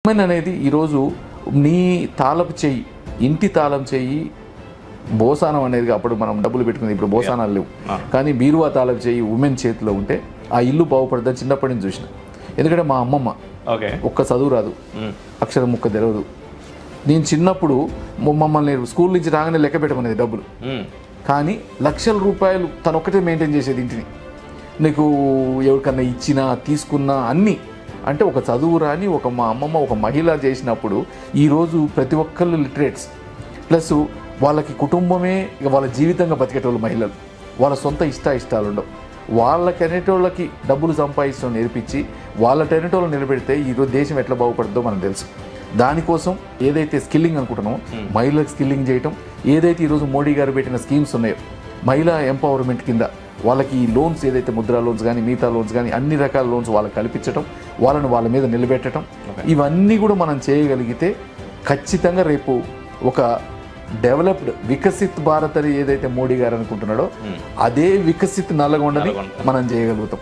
Women అనేది ఈరోజు నీ తాళపు చెయ్యి, ఇంటి తాళం చెయ్యి, బోసానం అనేది అప్పుడు మనం డబ్బులు పెట్టుకుంది, ఇప్పుడు బోసానాలు లేవు. కానీ బీరువా తాళపు చెయ్యి ఉమెన్ చేతిలో ఉంటే ఆ ఇల్లు బాగుపడుతుందని చిన్నప్పటి నుంచి చూసిన. ఎందుకంటే మా అమ్మమ్మ ఒక్క చదువు రాదు, అక్షరం ముక్క తెలవదు. నేను చిన్నప్పుడు మమ్మల్ని స్కూల్ నుంచి రాగానే లెక్క పెట్టమనేది డబ్బులు. కానీ లక్షల రూపాయలు తను ఒక్కటే మెయింటైన్ చేసేది ఇంటిని. నీకు ఎవరికన్నా ఇచ్చినా తీసుకున్నా అన్నీ అంటే ఒక చదువు రాని మా అమ్మమ్మ ఒక మహిళ చేసినప్పుడు ఈరోజు ప్రతి ఒక్కళ్ళు లిటరేట్స్ ప్లస్ వాళ్ళకి కుటుంబమే ఇక వాళ్ళ జీవితంగా బతికేటోళ్ళు మహిళలు. వాళ్ళ సొంత ఇష్టాలు ఉండవు. వాళ్ళకి అనేటోళ్ళకి డబ్బులు సంపాదించడం నేర్పించి వాళ్ళకి అనేటోళ్ళు నిలబెడితే ఈరోజు దేశం ఎట్లా బాగుపడుతుందో మనకు తెలుసు. దానికోసం ఏదైతే స్కిల్లింగ్ అనుకుంటున్నామో మహిళలకు స్కిల్లింగ్ చేయటం, ఏదైతే ఈరోజు మోడీ గారు పెట్టిన స్కీమ్స్ ఉన్నాయో మహిళా ఎంపవర్మెంట్ కింద వాళ్ళకి ఈ లోన్స్ ఏదైతే ముద్రా లోన్స్ కానీ మిగతా లోన్స్ కానీ అన్ని రకాల లోన్స్ వాళ్ళకి కల్పించడం, వాళ్ళని వాళ్ళ మీద నిలబెట్టడం, ఇవన్నీ కూడా మనం చేయగలిగితే ఖచ్చితంగా రేపు ఒక డెవలప్డ్ వికసిత్ భారత్ అని ఏదైతే మోడీ గారు అనుకుంటున్నాడో అదే వికసిత్ నల్లగొండని మనం చేయగలుగుతాం.